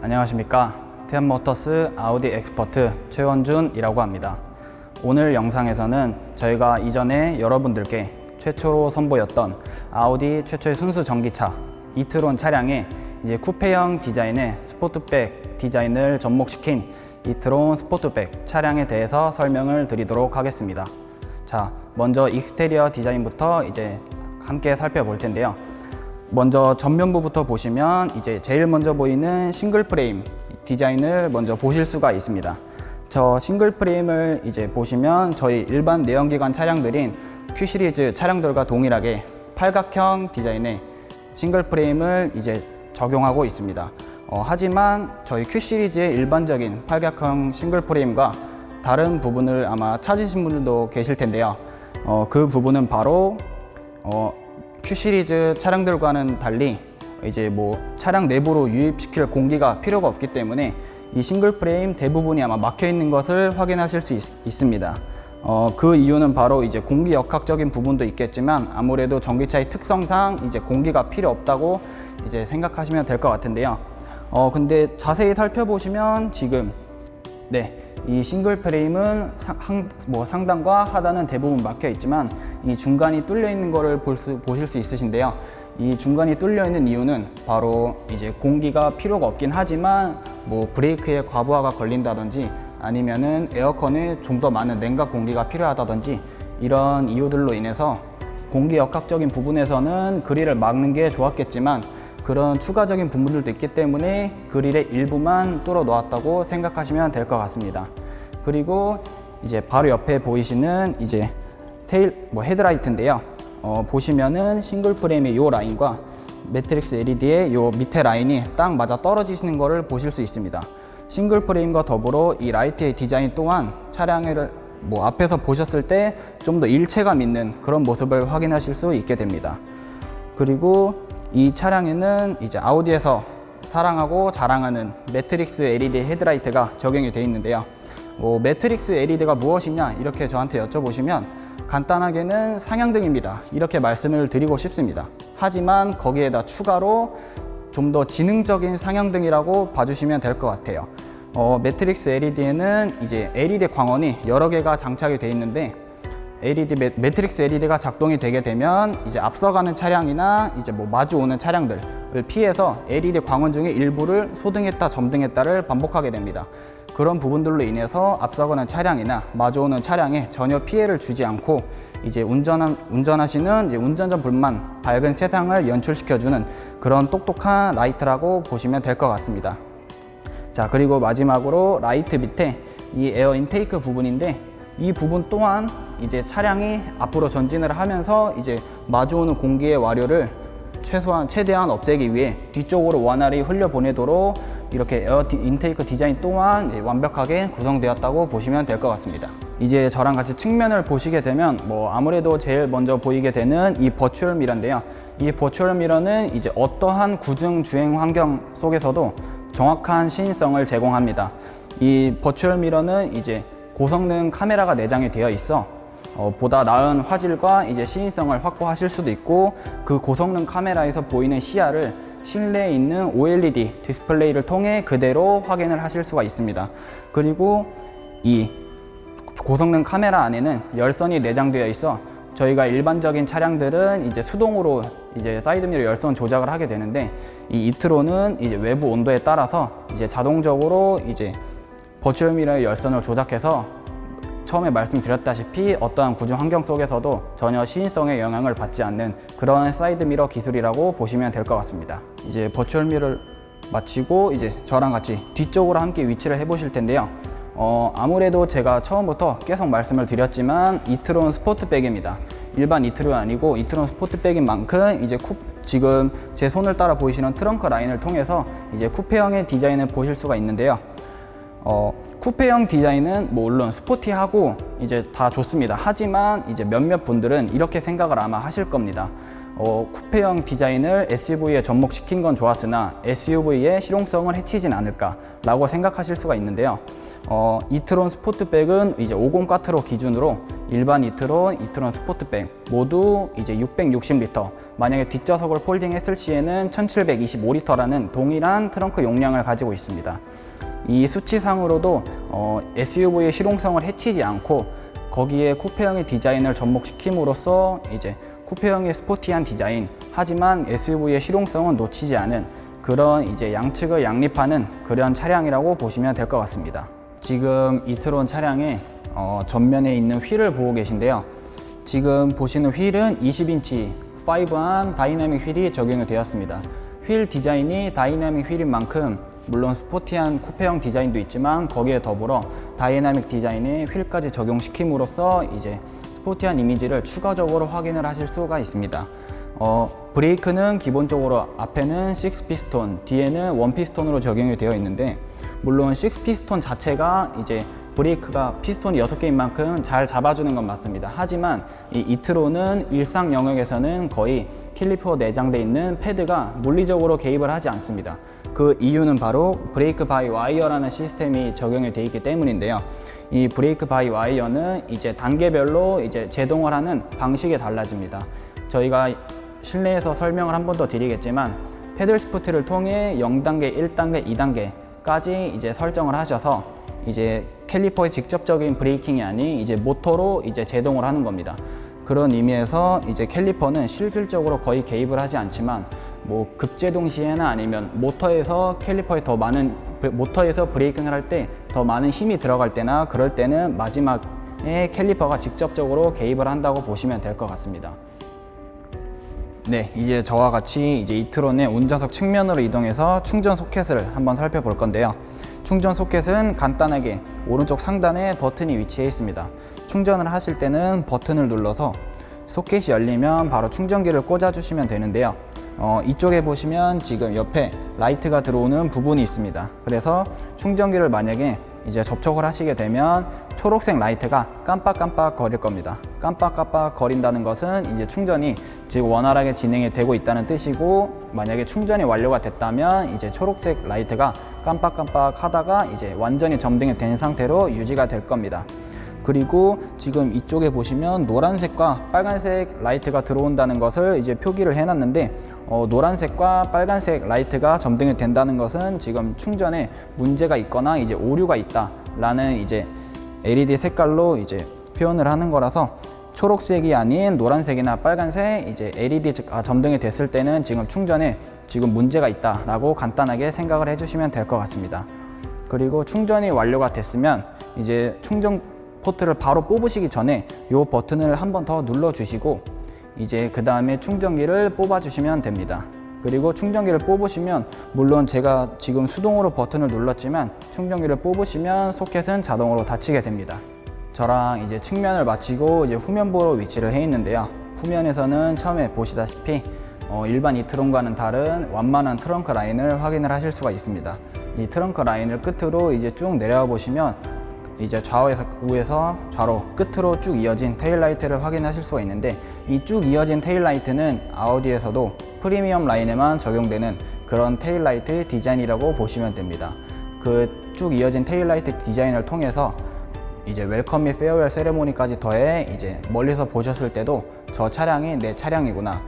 안녕하십니까. 티안모터스 아우디 엑스퍼트 최원준이라고 합니다. 오늘 영상에서는 저희가 이전에 여러분들께 최초로 선보였던 아우디 최초의 순수 전기차 이트론 차량의 이제 쿠페형 디자인의 스포트백 디자인을 접목시킨 이트론 스포트백 차량에 대해서 설명을 드리도록 하겠습니다. 자, 먼저 익스테리어 디자인부터 이제 함께 살펴볼 텐데요. 먼저 전면부부터 보시면 이제 제일 먼저 보이는 싱글 프레임 디자인을 먼저 보실 수가 있습니다. 저 싱글 프레임을 이제 보시면 저희 일반 내연기관 차량들인 Q 시리즈 차량들과 동일하게 팔각형 디자인의 싱글 프레임을 이제 적용하고 있습니다. 하지만 저희 Q 시리즈의 일반적인 팔각형 싱글 프레임과 다른 부분을 아마 찾으신 분들도 계실 텐데요. 그 부분은 바로 Q 시리즈 차량들과는 달리 이제 뭐 차량 내부로 유입시킬 공기가 필요가 없기 때문에 이 싱글 프레임 대부분이 아마 막혀 있는 것을 확인하실 수 있습니다. 그 이유는 바로 이제 공기 역학적인 부분도 있겠지만 아무래도 전기차의 특성상 이제 공기가 필요 없다고 이제 생각하시면 될 것 같은데요. 근데 자세히 살펴보시면 지금 이 싱글 프레임은 상단과 하단은 대부분 막혀 있지만 이 중간이 뚫려 있는 거를 보실 수 있으신데요. 이 중간이 뚫려 있는 이유는 바로 이제 공기가 필요가 없긴 하지만 뭐 브레이크에 과부하가 걸린다든지 아니면은 에어컨에 좀 더 많은 냉각 공기가 필요하다든지 이런 이유들로 인해서 공기 역학적인 부분에서는 그릴을 막는 게 좋았겠지만 그런 추가적인 부분들도 있기 때문에 그릴의 일부만 뚫어 놓았다고 생각하시면 될 것 같습니다. 그리고 이제 바로 옆에 보이시는 이제 헤드라이트인데요. 보시면은 싱글 프레임의 이 라인과 매트릭스 LED의 이 밑에 라인이 딱 맞아 떨어지시는 것을 보실 수 있습니다. 싱글 프레임과 더불어 이 라이트의 디자인 또한 차량을 앞에서 보셨을 때 좀 더 일체감 있는 그런 모습을 확인하실 수 있게 됩니다. 그리고 이 차량에는 이제 아우디에서 사랑하고 자랑하는 매트릭스 LED 헤드라이트가 적용이 되어 있는데요. 매트릭스 LED가 무엇이냐 이렇게 저한테 여쭤보시면 간단하게는 상향등입니다. 이렇게 말씀을 드리고 싶습니다. 하지만 거기에다 추가로 좀 더 지능적인 상향등이라고 봐주시면 될 것 같아요. 매트릭스 LED에는 이제 LED 광원이 여러 개가 장착이 되어 있는데 매트릭스 LED가 작동이 되게 되면 이제 앞서가는 차량이나 이제 마주 오는 차량들을 피해서 LED 광원 중에 일부를 소등했다 점등했다를 반복하게 됩니다. 그런 부분들로 인해서 앞서가는 차량이나 마주오는 차량에 전혀 피해를 주지 않고 이제 운전하시는 이제 운전자 분만 밝은 세상을 연출시켜주는 그런 똑똑한 라이트라고 보시면 될 것 같습니다. 자, 그리고 마지막으로 라이트 밑에 이 에어 인테이크 부분인데 이 부분 또한 이제 차량이 앞으로 전진을 하면서 이제 마주오는 공기의 와류를 최대한 없애기 위해 뒤쪽으로 원활히 흘려보내도록 이렇게 에어 인테이크 디자인 또한 완벽하게 구성되었다고 보시면 될 것 같습니다. 이제 저랑 같이 측면을 보시게 되면 아무래도 제일 먼저 보이게 되는 이 버추얼 미러인데요. 이 버추얼 미러는 이제 어떠한 구중 주행 환경 속에서도 정확한 시인성을 제공합니다. 이 버추얼 미러는 이제 고성능 카메라가 내장이 되어 있어 보다 나은 화질과 이제 시인성을 확보하실 수도 있고 그 고성능 카메라에서 보이는 시야를 실내에 있는 OLED 디스플레이를 통해 그대로 확인을 하실 수가 있습니다. 그리고 이 고성능 카메라 안에는 열선이 내장되어 있어 저희가 일반적인 차량들은 이제 수동으로 이제 사이드미러 열선 조작을 하게 되는데 이 이트론은 이제 외부 온도에 따라서 이제 자동적으로 이제 버추얼 미러의 열선을 조작해서 처음에 말씀드렸다시피 어떠한 구중 환경 속에서도 전혀 시인성에 영향을 받지 않는 그런 사이드 미러 기술이라고 보시면 될 것 같습니다. 이제 버추얼 미러를 마치고 이제 저랑 같이 뒤쪽으로 함께 위치를 해 보실 텐데요. 아무래도 제가 처음부터 계속 말씀을 드렸지만 이트론 스포트백입니다. 일반 이트론이 아니고 이트론 스포트백인 만큼 이제 지금 제 손을 따라 보이시는 트렁크 라인을 통해서 이제 쿠페형의 디자인을 보실 수가 있는데요. 쿠페형 디자인은 물론 스포티하고 이제 다 좋습니다. 하지만 이제 몇몇 분들은 이렇게 생각을 아마 하실 겁니다. 쿠페형 디자인을 SUV에 접목시킨 건 좋았으나 SUV의 실용성을 해치진 않을까 라고 생각하실 수가 있는데요. 이트론 스포트백은 이제 50 꽈트로 기준으로 일반 이트론 스포트백 모두 이제 660L 만약에 뒷좌석을 폴딩했을 시에는 1725리터라는 동일한 트렁크 용량을 가지고 있습니다. 이 수치상으로도 SUV의 실용성을 해치지 않고 거기에 쿠페형의 디자인을 접목시킴으로써 이제 쿠페형의 스포티한 디자인, 하지만 SUV의 실용성은 놓치지 않은 그런 이제 양측을 양립하는 그런 차량이라고 보시면 될 것 같습니다. 지금 이트론 차량의 전면에 있는 휠을 보고 계신데요. 지금 보시는 휠은 20인치 5암 다이나믹 휠이 적용이 되었습니다. 휠 디자인이 다이나믹 휠인 만큼 물론 스포티한 쿠페형 디자인도 있지만 거기에 더불어 다이나믹 디자인의 휠까지 적용시킴으로써 이제 스포티한 이미지를 추가적으로 확인을 하실 수가 있습니다. 브레이크는 기본적으로 앞에는 6피스톤, 뒤에는 1피스톤으로 적용이 되어 있는데, 물론 6피스톤 자체가 이제 브레이크가 피스톤이 6개인 만큼 잘 잡아주는 건 맞습니다. 하지만 이 이트론은 일상 영역에서는 거의 캘리퍼 내장되어 있는 패드가 물리적으로 개입을 하지 않습니다. 그 이유는 바로 브레이크 바이 와이어라는 시스템이 적용이 되어 있기 때문인데요. 이 브레이크 바이 와이어는 이제 단계별로 이제 제동을 하는 방식이 달라집니다. 저희가 실내에서 설명을 한 번 더 드리겠지만, 패들 시프트를 통해 0단계, 1단계, 2단계까지 이제 설정을 하셔서 이제 캘리퍼의 직접적인 브레이킹이 아닌 이제 모터로 이제 제동을 하는 겁니다. 그런 의미에서 이제 캘리퍼는 실질적으로 거의 개입을 하지 않지만, 뭐 급제동 시에나 아니면 모터에서 캘리퍼에 더 많은 모터에서 브레이킹을 할 때 더 많은 힘이 들어갈 때나 그럴 때는 마지막에 캘리퍼가 직접적으로 개입을 한다고 보시면 될 것 같습니다. 네, 이제 저와 같이 이제 이트론의 운전석 측면으로 이동해서 충전 소켓을 한번 살펴볼 건데요. 충전 소켓은 간단하게 오른쪽 상단에 버튼이 위치해 있습니다. 충전을 하실 때는 버튼을 눌러서 소켓이 열리면 바로 충전기를 꽂아 주시면 되는데요. 이쪽에 보시면 지금 옆에 라이트가 들어오는 부분이 있습니다. 그래서 충전기를 만약에 이제 접촉을 하시게 되면 초록색 라이트가 깜빡깜빡 거릴 겁니다. 깜빡깜빡 거린다는 것은 이제 충전이 지금 원활하게 진행이 되고 있다는 뜻이고, 만약에 충전이 완료가 됐다면 이제 초록색 라이트가 깜빡깜빡 하다가 이제 완전히 점등이 된 상태로 유지가 될 겁니다. 그리고 지금 이쪽에 보시면 노란색과 빨간색 라이트가 들어온다는 것을 이제 표기를 해놨는데, 노란색과 빨간색 라이트가 점등이 된다는 것은 지금 충전에 문제가 있거나 이제 오류가 있다라는 이제 LED 색깔로 이제 표현을 하는 거라서, 초록색이 아닌 노란색이나 빨간색 이제 LED가 점등이 됐을 때는 지금 충전에 지금 문제가 있다라고 간단하게 생각을 해주시면 될 것 같습니다. 그리고 충전이 완료가 됐으면 이제 충전 포트를 바로 뽑으시기 전에 이 버튼을 한 번 더 눌러 주시고 이제 그 다음에 충전기를 뽑아 주시면 됩니다. 그리고 충전기를 뽑으시면, 물론 제가 지금 수동으로 버튼을 눌렀지만 충전기를 뽑으시면 소켓은 자동으로 닫히게 됩니다. 저랑 이제 측면을 마치고 이제 후면부로 위치를 해 있는데요. 후면에서는 처음에 보시다시피 일반 이트론과는 다른 완만한 트렁크 라인을 확인을 하실 수가 있습니다. 이 트렁크 라인을 끝으로 이제 쭉 내려와 보시면 이제 좌우에서 우에서 좌로 끝으로 쭉 이어진 테일라이트를 확인하실 수가 있는데, 이 쭉 이어진 테일라이트는 아우디에서도 프리미엄 라인에만 적용되는 그런 테일라이트 디자인이라고 보시면 됩니다. 그 쭉 이어진 테일라이트 디자인을 통해서 이제 웰컴 및 페어웰 세레모니까지 더해 이제 멀리서 보셨을 때도 저 차량이 내 차량이구나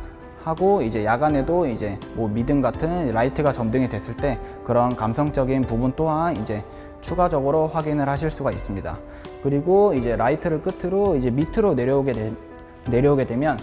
하고, 이제 야간에도 이제 뭐 미등 같은 라이트가 점등이 됐을 때 그런 감성적인 부분 또한 이제 추가적으로 확인을 하실 수가 있습니다. 그리고 이제 라이트를 끝으로 이제 밑으로 내려오게 되면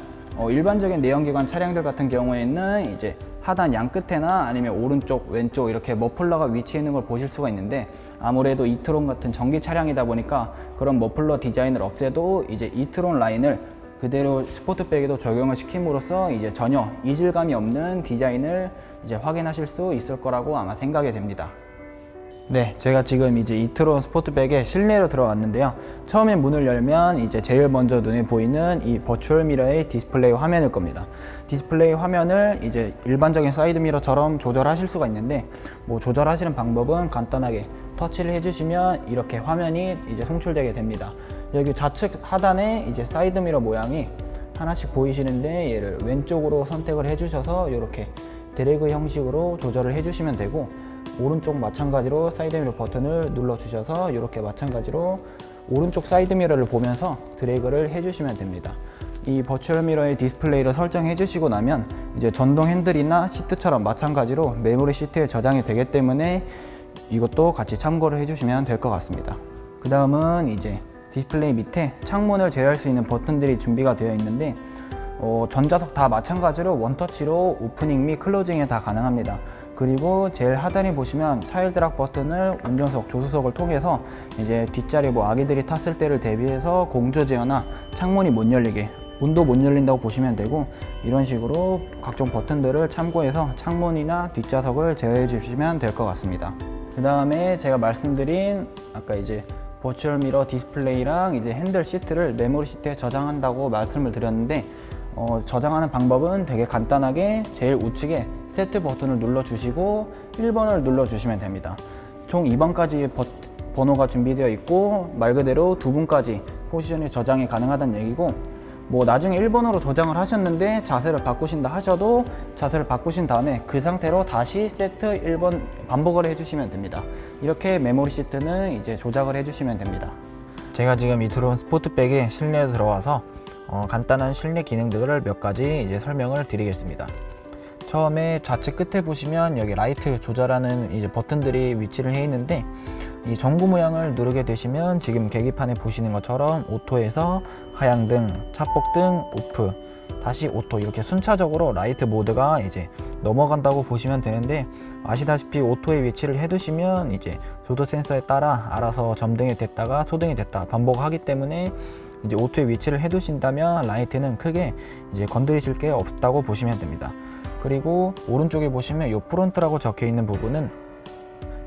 일반적인 내연기관 차량들 같은 경우에는 이제 하단 양 끝에나 아니면 오른쪽 왼쪽 이렇게 머플러가 위치해 있는 걸 보실 수가 있는데, 아무래도 이트론 같은 전기 차량이다 보니까 그런 머플러 디자인을 없애도 이제 이트론 라인을 그대로 스포트백에도 적용을 시킴으로써 이제 전혀 이질감이 없는 디자인을 이제 확인하실 수 있을 거라고 아마 생각이 됩니다. 네, 제가 지금 이제 이트론 스포트백의 실내로 들어왔는데요. 처음에 문을 열면 이제 제일 먼저 눈에 보이는 이 버추얼 미러의 디스플레이 화면일 겁니다. 디스플레이 화면을 이제 일반적인 사이드 미러처럼 조절하실 수가 있는데, 뭐 조절하시는 방법은 간단하게 터치를 해주시면 이렇게 화면이 이제 송출되게 됩니다. 여기 좌측 하단에 이제 사이드 미러 모양이 하나씩 보이시는데, 얘를 왼쪽으로 선택을 해주셔서 이렇게 드래그 형식으로 조절을 해주시면 되고, 오른쪽 마찬가지로 사이드미러 버튼을 눌러 주셔서 이렇게 마찬가지로 오른쪽 사이드미러를 보면서 드래그를 해주시면 됩니다. 이 버추얼 미러의 디스플레이를 설정해 주시고 나면 이제 전동 핸들이나 시트처럼 마찬가지로 메모리 시트에 저장이 되기 때문에 이것도 같이 참고를 해 주시면 될 것 같습니다. 그 다음은 이제 디스플레이 밑에 창문을 제어할 수 있는 버튼들이 준비가 되어 있는데 전자석 다 마찬가지로 원터치로 오프닝 및 클로징이 다 가능합니다. 그리고 제일 하단에 보시면 차일드 락 버튼을 운전석, 조수석을 통해서 이제 뒷자리 아기들이 탔을 때를 대비해서 공조 제어나 창문이 못 열리게, 문도 못 열린다고 보시면 되고, 이런 식으로 각종 버튼들을 참고해서 창문이나 뒷좌석을 제어해 주시면 될 것 같습니다. 그 다음에 제가 말씀드린 아까 이제 버추얼 미러 디스플레이랑 이제 핸들 시트를 메모리 시트에 저장한다고 말씀을 드렸는데, 저장하는 방법은 되게 간단하게 제일 우측에 세트 버튼을 눌러 주시고 1번을 눌러 주시면 됩니다. 총 2번까지 번호가 준비되어 있고 말 그대로 2분까지 포지션이 저장이 가능하다는 얘기고, 나중에 1번으로 저장을 하셨는데 자세를 바꾸신다 하셔도 자세를 바꾸신 다음에 그 상태로 다시 세트 1번 반복을 해주시면 됩니다. 이렇게 메모리 시트는 이제 조작을 해주시면 됩니다. 제가 지금 이 들어온 스포트백에 실내에 들어와서 간단한 실내 기능들을 몇 가지 이제 설명을 드리겠습니다. 처음에 좌측 끝에 보시면 여기 라이트 조절하는 이제 버튼들이 위치를 해 있는데, 이 전구 모양을 누르게 되시면 지금 계기판에 보시는 것처럼 오토에서 하향등, 차폭등, 오프, 다시 오토, 이렇게 순차적으로 라이트 모드가 이제 넘어간다고 보시면 되는데, 아시다시피 오토에 위치를 해두시면 이제 조도 센서에 따라 알아서 점등이 됐다가 소등이 됐다 반복하기 때문에 이제 오토에 위치를 해두신다면 라이트는 크게 이제 건드리실 게 없다고 보시면 됩니다. 그리고 오른쪽에 보시면 이 프론트라고 적혀 있는 부분은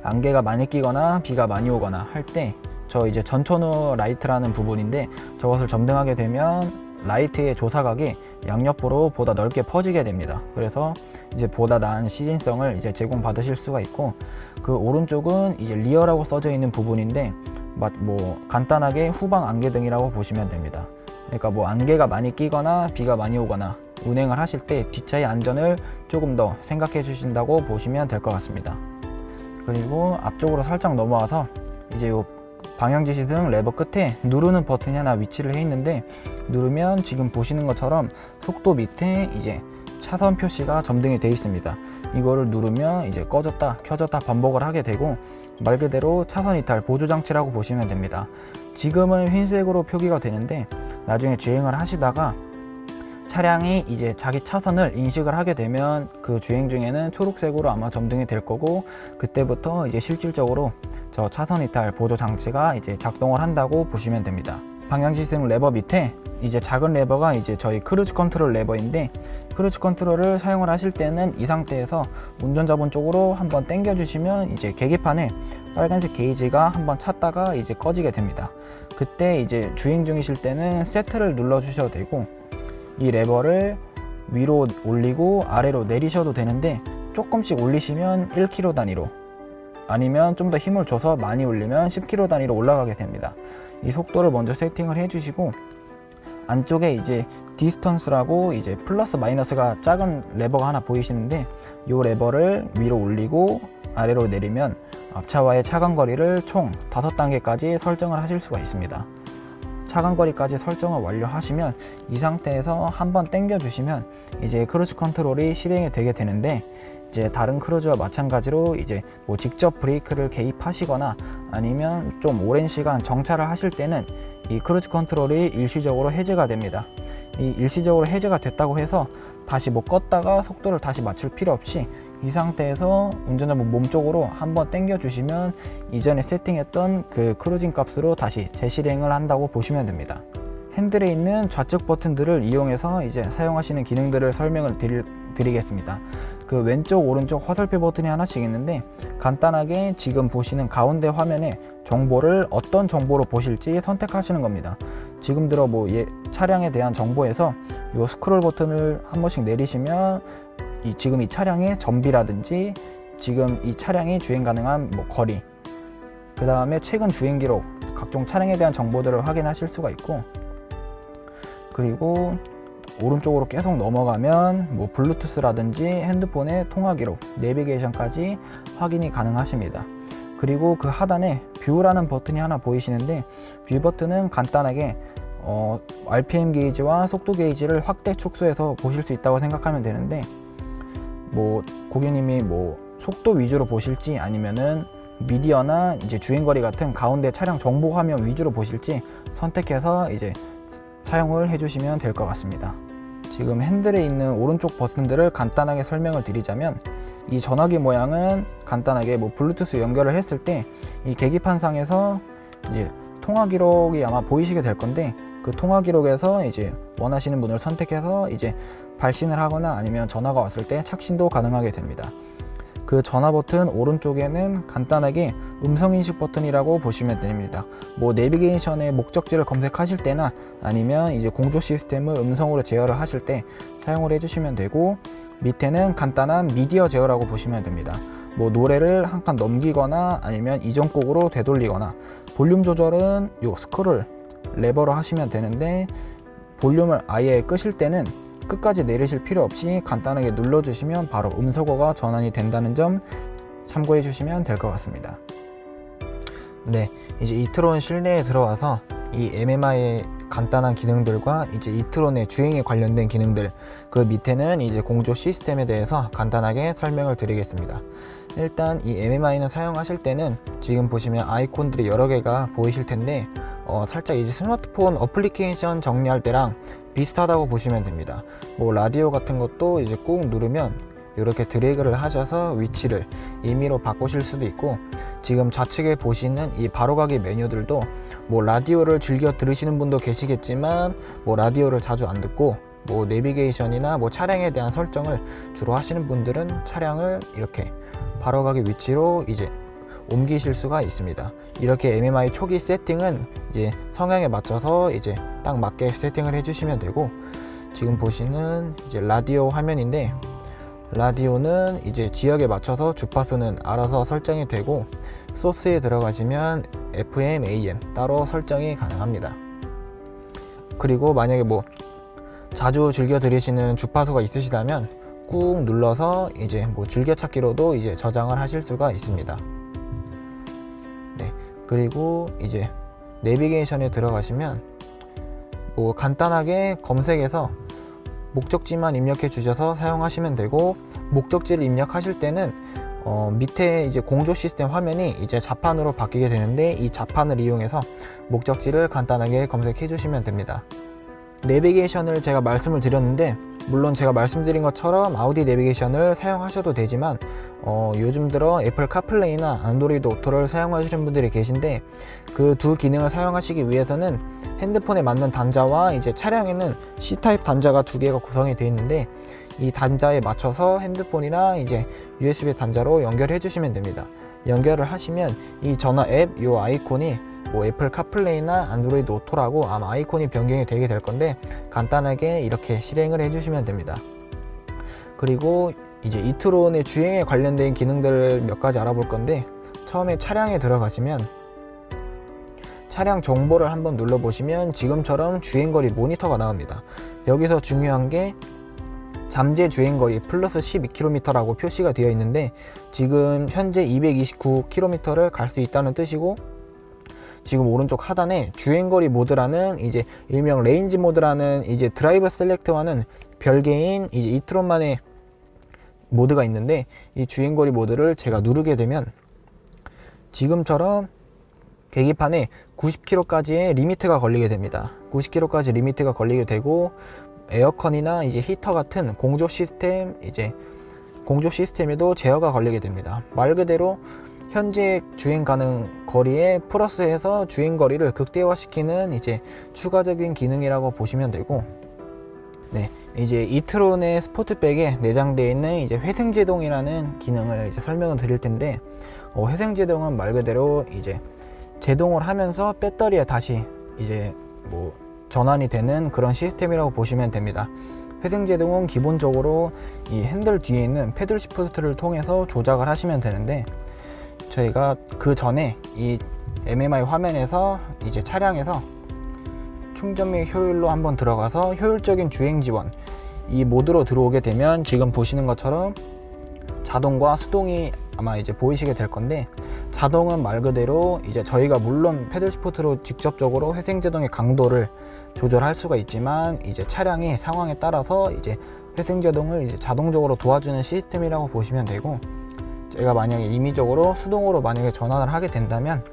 안개가 많이 끼거나 비가 많이 오거나 할 때 저 이제 전천후 라이트라는 부분인데, 저것을 점등하게 되면 라이트의 조사각이 양옆으로 보다 넓게 퍼지게 됩니다. 그래서 이제 보다 나은 시인성을 이제 제공받으실 수가 있고, 그 오른쪽은 이제 리어라고 써져 있는 부분인데 간단하게 후방 안개등이라고 보시면 됩니다. 그러니까 안개가 많이 끼거나 비가 많이 오거나 운행을 하실 때 뒷차의 안전을 조금 더 생각해 주신다고 보시면 될 것 같습니다. 그리고 앞쪽으로 살짝 넘어와서 이제 요 방향지시 등 레버 끝에 누르는 버튼이 하나 위치를 해 있는데, 누르면 지금 보시는 것처럼 속도 밑에 이제 차선 표시가 점등이 되어 있습니다. 이거를 누르면 이제 꺼졌다 켜졌다 반복을 하게 되고, 말 그대로 차선 이탈 보조 장치라고 보시면 됩니다. 지금은 흰색으로 표기가 되는데 나중에 주행을 하시다가 차량이 이제 자기 차선을 인식을 하게 되면 그 주행 중에는 초록색으로 아마 점등이 될 거고, 그때부터 이제 실질적으로 저 차선 이탈 보조 장치가 이제 작동을 한다고 보시면 됩니다. 방향지시 레버 밑에 이제 작은 레버가 이제 저희 크루즈 컨트롤 레버인데, 크루즈 컨트롤을 사용을 하실 때는 이 상태에서 운전자분 쪽으로 한번 당겨 주시면 이제 계기판에 빨간색 게이지가 한번 찼다가 이제 꺼지게 됩니다. 그때 이제 주행 중이실 때는 세트를 눌러 주셔도 되고, 이 레버를 위로 올리고 아래로 내리셔도 되는데, 조금씩 올리시면 1km 단위로, 아니면 좀 더 힘을 줘서 많이 올리면 10km 단위로 올라가게 됩니다. 이 속도를 먼저 세팅을 해주시고, 안쪽에 이제 디스턴스라고 이제 플러스 마이너스가 작은 레버가 하나 보이시는데, 이 레버를 위로 올리고 아래로 내리면 앞차와의 차간거리를 총 5단계까지 설정을 하실 수가 있습니다. 차간거리까지 설정을 완료하시면 이 상태에서 한번 당겨 주시면 이제 크루즈 컨트롤이 실행이 되게 되는데, 이제 다른 크루즈와 마찬가지로 이제 직접 브레이크를 개입하시거나 아니면 좀 오랜 시간 정차를 하실 때는 이 크루즈 컨트롤이 일시적으로 해제가 됩니다. 이 일시적으로 해제가 됐다고 해서 다시 껐다가 속도를 다시 맞출 필요 없이 이 상태에서 운전자분 몸쪽으로 한번 당겨 주시면 이전에 세팅했던 그 크루징 값으로 다시 재실행을 한다고 보시면 됩니다. 핸들에 있는 좌측 버튼들을 이용해서 이제 사용하시는 기능들을 설명을 드리겠습니다. 그 왼쪽 오른쪽 화살표 버튼이 하나씩 있는데, 간단하게 지금 보시는 가운데 화면에 정보를 어떤 정보로 보실지 선택하시는 겁니다. 지금 들어 차량에 대한 정보에서 이 스크롤 버튼을 한 번씩 내리시면 지금 이 차량의 전비라든지 지금 이 차량이 주행 가능한 거리, 그 다음에 최근 주행 기록, 각종 차량에 대한 정보들을 확인하실 수가 있고, 그리고 오른쪽으로 계속 넘어가면 블루투스라든지 핸드폰의 통화 기록, 내비게이션까지 확인이 가능하십니다. 그리고 그 하단에 뷰라는 버튼이 하나 보이시는데, 뷰 버튼은 간단하게 RPM 게이지와 속도 게이지를 확대 축소해서 보실 수 있다고 생각하면 되는데, 뭐 고객님이 뭐 속도 위주로 보실지 아니면은 미디어나 이제 주행거리 같은 가운데 차량 정보 화면 위주로 보실지 선택해서 이제 사용을 해주시면 될 것 같습니다. 지금 핸들에 있는 오른쪽 버튼들을 간단하게 설명을 드리자면, 이 전화기 모양은 간단하게 뭐 블루투스 연결을 했을 때 이 계기판상에서 이제 통화 기록이 아마 보이시게 될 건데, 그 통화 기록에서 이제 원하시는 분을 선택해서 이제 발신을 하거나 아니면 전화가 왔을 때 착신도 가능하게 됩니다. 그 전화 버튼 오른쪽에는 간단하게 음성 인식 버튼이라고 보시면 됩니다. 뭐 내비게이션의 목적지를 검색하실 때나 아니면 이제 공조 시스템을 음성으로 제어를 하실 때 사용을 해주시면 되고, 밑에는 간단한 미디어 제어라고 보시면 됩니다. 뭐 노래를 한 칸 넘기거나 아니면 이전 곡으로 되돌리거나, 볼륨 조절은 요 스크롤 레버로 하시면 되는데, 볼륨을 아예 끄실 때는 끝까지 내리실 필요 없이 간단하게 눌러주시면 바로 음소거가 전환이 된다는 점 참고해 주시면 될 것 같습니다. 네, 이제 이트론 실내에 들어와서 이 MMI의 간단한 기능들과 이제 이트론의 주행에 관련된 기능들, 그 밑에는 이제 공조 시스템에 대해서 간단하게 설명을 드리겠습니다. 일단 이 MMI는 사용하실 때는 지금 보시면 아이콘들이 여러 개가 보이실 텐데, 살짝 이제 스마트폰 어플리케이션 정리할 때랑 비슷하다고 보시면 됩니다. 뭐 라디오 같은 것도 이제 꾹 누르면 이렇게 드래그를 하셔서 위치를 임의로 바꾸실 수도 있고, 지금 좌측에 보시는 이 바로가기 메뉴들도 뭐 라디오를 즐겨 들으시는 분도 계시겠지만, 뭐 라디오를 자주 안 듣고 뭐 내비게이션이나 뭐 차량에 대한 설정을 주로 하시는 분들은 차량을 이렇게 바로가기 위치로 이제 옮기실 수가 있습니다. 이렇게 MMI 초기 세팅은 이제 성향에 맞춰서 이제 딱 맞게 세팅을 해주시면 되고, 지금 보시는 이제 라디오 화면인데, 라디오는 이제 지역에 맞춰서 주파수는 알아서 설정이 되고, 소스에 들어가시면 FM, AM 따로 설정이 가능합니다. 그리고 만약에 뭐 자주 즐겨 들으시는 주파수가 있으시다면 꾹 눌러서 이제 뭐 즐겨찾기로도 이제 저장을 하실 수가 있습니다. 네, 그리고 이제 내비게이션에 들어가시면 뭐 간단하게 검색해서 목적지만 입력해 주셔서 사용하시면 되고, 목적지를 입력하실 때는 밑에 이제 공조 시스템 화면이 이제 자판으로 바뀌게 되는데, 이 자판을 이용해서 목적지를 간단하게 검색해 주시면 됩니다. 내비게이션을 제가 말씀을 드렸는데, 물론 제가 말씀드린 것처럼 아우디 내비게이션을 사용하셔도 되지만, 요즘 들어 애플 카플레이나 안드로이드 오토를 사용하시는 분들이 계신데, 그 두 기능을 사용하시기 위해서는 핸드폰에 맞는 단자와 이제 차량에는 C타입 단자가 두 개가 구성이 되어 있는데, 이 단자에 맞춰서 핸드폰이나 이제 USB 단자로 연결해 주시면 됩니다. 연결을 하시면 이 전화 앱 요 아이콘이 뭐 애플 카플레이나 안드로이드 오토라고 아마 아이콘이 변경이 되게 될 건데, 간단하게 이렇게 실행을 해주시면 됩니다. 그리고 이제 이트론의 주행에 관련된 기능들을 몇 가지 알아볼 건데, 처음에 차량에 들어가시면 차량 정보를 한번 눌러보시면 지금처럼 주행거리 모니터가 나옵니다. 여기서 중요한 게 잠재 주행거리 플러스 12km라고 표시가 되어 있는데, 지금 현재 229km를 갈 수 있다는 뜻이고, 지금 오른쪽 하단에 주행거리 모드라는 이제 일명 레인지 모드라는 이제 드라이브 셀렉트와는 별개인 이제 이트론만의 모드가 있는데, 이 주행거리 모드를 제가 누르게 되면 지금처럼 계기판에 90km까지의 리미트가 걸리게 됩니다. 90km까지 리미트가 걸리게 되고, 에어컨이나 이제 히터 같은 공조 시스템에도 제어가 걸리게 됩니다. 말 그대로 현재 주행 가능 거리에 플러스해서 주행 거리를 극대화시키는 이제 추가적인 기능이라고 보시면 되고, 네, 이제 이트론의 스포트백에 내장되어 있는 이제 회생제동이라는 기능을 이제 설명을 드릴 텐데, 회생제동은 말 그대로 이제 제동을 하면서 배터리에 다시 이제 뭐 전환이 되는 그런 시스템이라고 보시면 됩니다. 회생제동은 기본적으로 이 핸들 뒤에 있는 패들 시프트를 통해서 조작을 하시면 되는데, 저희가 그 전에 이 MMI 화면에서 이제 차량에서 충전 및 효율로 한번 들어가서 효율적인 주행 지원 이 모드로 들어오게 되면 지금 보시는 것처럼 자동과 수동이 아마 이제 보이시게 될 건데, 자동은 말 그대로 이제 저희가 물론 패들 시프트로 직접적으로 회생제동의 강도를 조절할 수가 있지만 이제 차량의 상황에 따라서 이제 회생제동을 이제 자동적으로 도와주는 시스템이라고 보시면 되고, 제가 만약에 임의적으로 수동으로 만약에 전환을 하게 된다면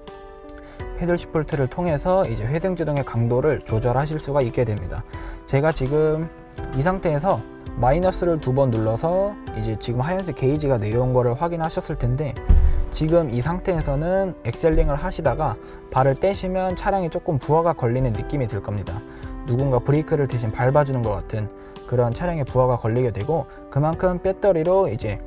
패들 시프트를 통해서 이제 회생제동의 강도를 조절하실 수가 있게 됩니다. 제가 지금 이 상태에서 마이너스를 2번 눌러서 이제 지금 하얀색 게이지가 내려온 거를 확인하셨을 텐데, 지금 이 상태에서는 엑셀링을 하시다가 발을 떼시면 차량이 조금 부하가 걸리는 느낌이 들 겁니다. 누군가 브레이크를 대신 밟아주는 것 같은 그런 차량에 부하가 걸리게 되고, 그만큼 배터리로 이제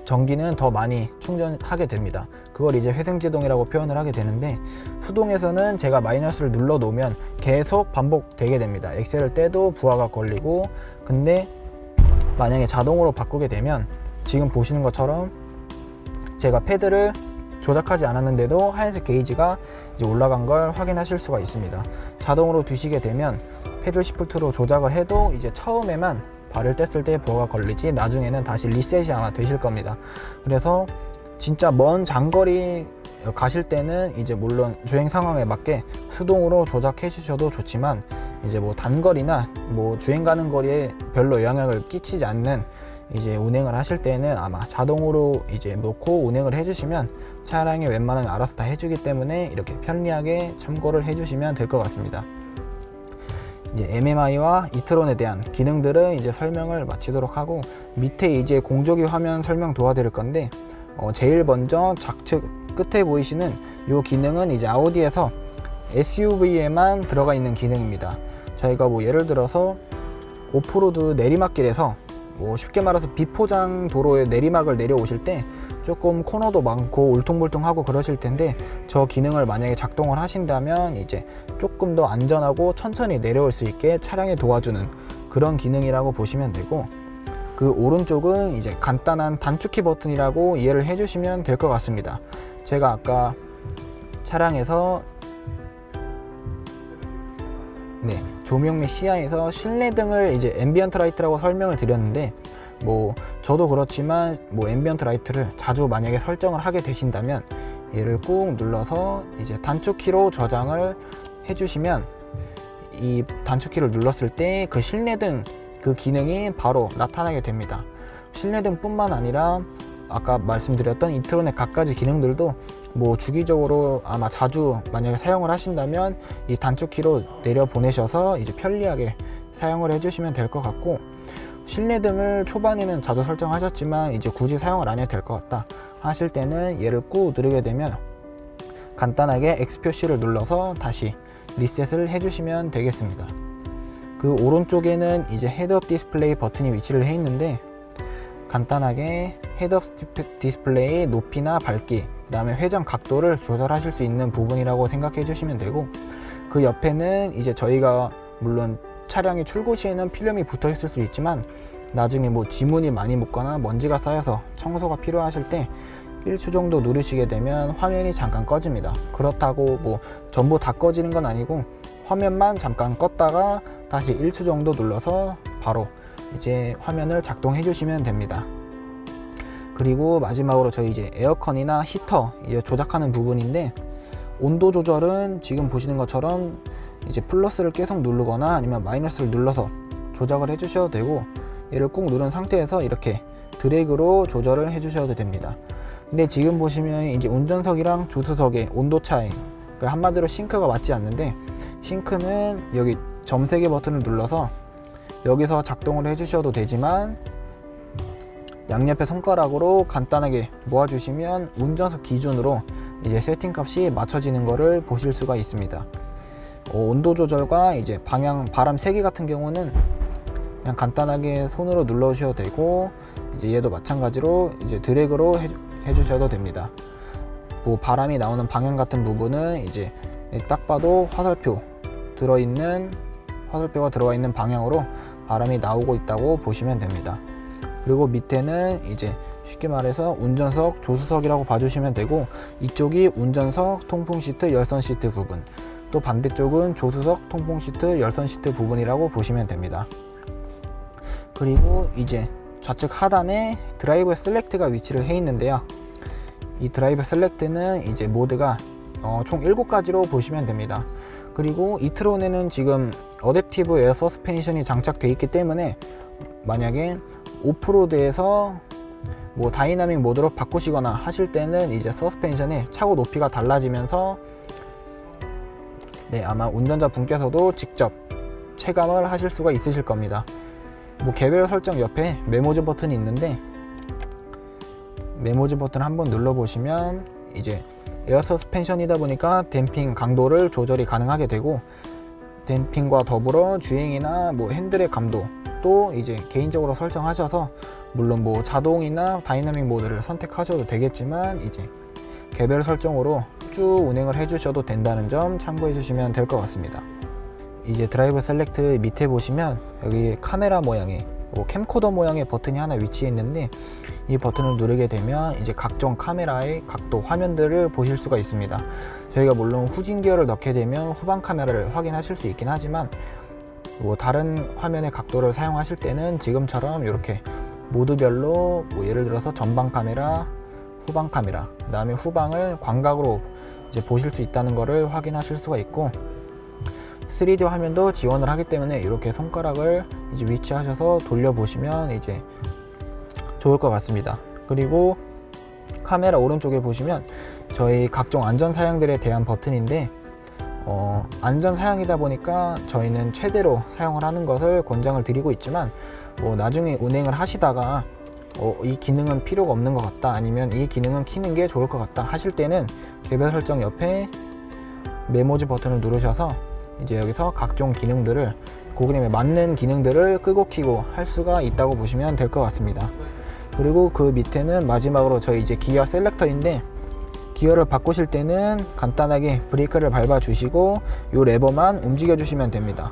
전기는 더 많이 충전하게 됩니다. 그걸 이제 회생제동이라고 표현을 하게 되는데, 수동에서는 제가 마이너스를 눌러 놓으면 계속 반복되게 됩니다. 엑셀을 떼도 부하가 걸리고, 근데 만약에 자동으로 바꾸게 되면 지금 보시는 것처럼 제가 패드를 조작하지 않았는데도 하얀색 게이지가 이제 올라간 걸 확인하실 수가 있습니다. 자동으로 두시게 되면 패들 시프트로 조작을 해도 이제 처음에만 발을 뗐을 때 부하가 걸리지, 나중에는 다시 리셋이 아마 되실 겁니다. 그래서 진짜 먼 장거리 가실 때는 이제 물론 주행 상황에 맞게 수동으로 조작해 주셔도 좋지만, 이제 뭐 단거리나 뭐 주행 가는 거리에 별로 영향을 끼치지 않는 이제 운행을 하실 때는 아마 자동으로 이제 놓고 운행을 해주시면 차량이 웬만하면 알아서 다 해주기 때문에 이렇게 편리하게 참고를 해주시면 될 것 같습니다. 이제 MMI와 이트론에 대한 기능들은 이제 설명을 마치도록 하고, 밑에 이제 공조기 화면 설명 도와드릴 건데, 제일 먼저 좌측 끝에 보이시는 이 기능은 이제 아우디에서 SUV에만 들어가 있는 기능입니다. 저희가 뭐 예를 들어서 오프로드 내리막길에서 뭐 쉽게 말해서 비포장 도로에 내리막을 내려오실 때 조금 코너도 많고 울퉁불퉁하고 그러실 텐데, 저 기능을 만약에 작동을 하신다면 이제 조금 더 안전하고 천천히 내려올 수 있게 차량에 도와주는 그런 기능이라고 보시면 되고, 그 오른쪽은 이제 간단한 단축키 버튼이라고 이해를 해주시면 될 것 같습니다. 제가 아까 차량에서 조명 및 시야에서 실내등을 이제 앰비언트 라이트라고 설명을 드렸는데, 뭐 저도 그렇지만 뭐 앰비언트 라이트를 자주 만약에 설정을 하게 되신다면 얘를 꾹 눌러서 이제 단축키로 저장을 해주시면, 이 단축키를 눌렀을 때 그 실내등 그 기능이 바로 나타나게 됩니다. 실내등 뿐만 아니라 아까 말씀드렸던 이트론의 갖가지 기능들도 뭐 주기적으로 아마 자주 만약에 사용을 하신다면 이 단축키로 내려 보내셔서 이제 편리하게 사용을 해주시면 될 것 같고, 실내등을 초반에는 자주 설정하셨지만 이제 굳이 사용을 안 해도 될 것 같다 하실 때는 얘를 꾹 누르게 되면 간단하게 X 표시를 눌러서 다시 리셋을 해주시면 되겠습니다. 그 오른쪽에는 이제 헤드업 디스플레이 버튼이 위치를 해 있는데, 간단하게 헤드업 디스플레이 높이나 밝기, 그 다음에 회전 각도를 조절하실 수 있는 부분이라고 생각해 주시면 되고, 그 옆에는 이제 저희가 물론 차량이 출고 시에는 필름이 붙어 있을 수 있지만 나중에 뭐 지문이 많이 묻거나 먼지가 쌓여서 청소가 필요하실 때 1초 정도 누르시게 되면 화면이 잠깐 꺼집니다. 그렇다고 뭐 전부 다 꺼지는 건 아니고 화면만 잠깐 껐다가 다시 1초 정도 눌러서 바로 이제 화면을 작동해 주시면 됩니다. 그리고 마지막으로 저희 이제 에어컨이나 히터 이제 조작하는 부분인데, 온도 조절은 지금 보시는 것처럼 이제 플러스를 계속 누르거나 아니면 마이너스를 눌러서 조작을 해 주셔도 되고, 얘를 꾹 누른 상태에서 이렇게 드래그로 조절을 해 주셔도 됩니다. 근데 지금 보시면 이제 운전석이랑 조수석의 온도 차이, 그러니까 한마디로 싱크가 맞지 않는데, 싱크는 여기 점 3개 버튼을 눌러서 여기서 작동을 해 주셔도 되지만 양옆에 손가락으로 간단하게 모아주시면 운전석 기준으로 이제 세팅 값이 맞춰지는 것을 보실 수가 있습니다. 온도 조절과 이제 방향 바람 세기 같은 경우는 그냥 간단하게 손으로 눌러 주셔도 되고, 이제 얘도 마찬가지로 이제 드래그로 해 주셔도 됩니다. 뭐 바람이 나오는 방향 같은 부분은 이제 딱 봐도 화살표가 들어와 있는 방향으로 바람이 나오고 있다고 보시면 됩니다. 그리고 밑에는 이제 쉽게 말해서 운전석, 조수석이라고 봐주시면 되고, 이쪽이 운전석, 통풍 시트, 열선 시트 부분, 또 반대쪽은 조수석, 통풍 시트, 열선 시트 부분이라고 보시면 됩니다. 그리고 이제 좌측 하단에 드라이브 셀렉트가 위치를 해 있는데요. 이 드라이브 셀렉트는 이제 모드가 총 7가지로 보시면 됩니다. 그리고 이트론에는 지금 어댑티브 에어 서스펜션이 장착되어 있기 때문에 만약에 오프로드에서 뭐 다이나믹 모드로 바꾸시거나 하실 때는 이제 서스펜션의 차고 높이가 달라지면서 아마 운전자 분께서도 직접 체감을 하실 수가 있으실 겁니다. 뭐 개별 설정 옆에 메모지 버튼이 있는데 메모지 버튼 한번 눌러 보시면 이제 에어 서스펜션이다 보니까 댐핑 강도를 조절이 가능하게 되고, 댐핑과 더불어 주행이나 뭐 핸들의 감도 또 이제 개인적으로 설정하셔서 물론 뭐 자동이나 다이나믹 모드를 선택하셔도 되겠지만 이제 개별 설정으로 쭉 운행을 해주셔도 된다는 점 참고해 주시면 될 것 같습니다. 이제 드라이브 셀렉트 밑에 보시면 여기 카메라 모양의 캠코더 모양의 버튼이 하나 위치해 있는데, 이 버튼을 누르게 되면 이제 각종 카메라의 각도 화면들을 보실 수가 있습니다. 저희가 물론 후진 기어를 넣게 되면 후방 카메라를 확인하실 수 있긴 하지만 뭐 다른 화면의 각도를 사용하실 때는 지금처럼 이렇게 모드별로 뭐 예를 들어서 전방 카메라, 후방 카메라, 그 다음에 후방을 광각으로 이제 보실 수 있다는 것을 확인하실 수가 있고, 3D 화면도 지원을 하기 때문에 이렇게 손가락을 이제 위치하셔서 돌려보시면 이제 좋을 것 같습니다. 그리고 카메라 오른쪽에 보시면 저희 각종 안전 사양들에 대한 버튼인데, 안전 사양이다 보니까 저희는 최대로 사용을 하는 것을 권장을 드리고 있지만, 뭐 나중에 운행을 하시다가 이 기능은 필요가 없는 것 같다, 아니면 이 기능은 키는 게 좋을 것 같다 하실 때는 개별 설정 옆에 메모지 버튼을 누르셔서 이제 여기서 각종 기능들을 고그램에 맞는 기능들을 끄고 키고 할 수가 있다고 보시면 될 것 같습니다. 그리고 그 밑에는 마지막으로 저희 이제 기어 셀렉터인데, 기어를 바꾸실 때는 간단하게 브레이크를 밟아 주시고 이 레버만 움직여 주시면 됩니다.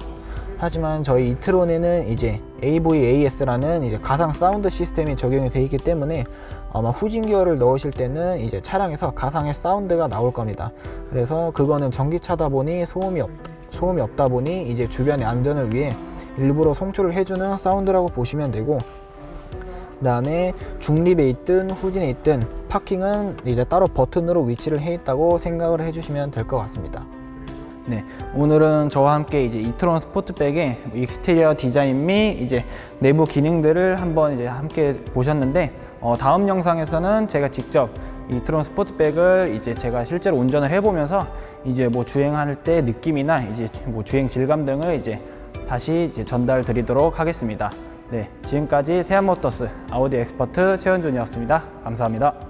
하지만 저희 이트론에는 이제 AVAS라는 이제 가상 사운드 시스템이 적용이 되어 있기 때문에 아마 후진 기어를 넣으실 때는 이제 차량에서 가상의 사운드가 나올 겁니다. 그래서 그거는 전기차다 보니 소음이 없다 보니 이제 주변의 안전을 위해 일부러 송출을 해주는 사운드라고 보시면 되고, 그 다음에 중립에 있든 후진에 있든 파킹은 이제 따로 버튼으로 위치를 해 있다고 생각을 해주시면 될 것 같습니다. 네, 오늘은 저와 함께 이제 이트론 스포트백의 익스테리어 디자인 및 이제 내부 기능들을 한번 이제 함께 보셨는데, 다음 영상에서는 제가 직접 이트론 스포트백을 이제 제가 실제로 운전을 해보면서 이제 뭐 주행할 때 느낌이나 이제 뭐 주행 질감 등을 이제 다시 이제 전달 드리도록 하겠습니다. 네, 지금까지 태안모터스 아우디 엑스퍼트 최현준이었습니다. 감사합니다.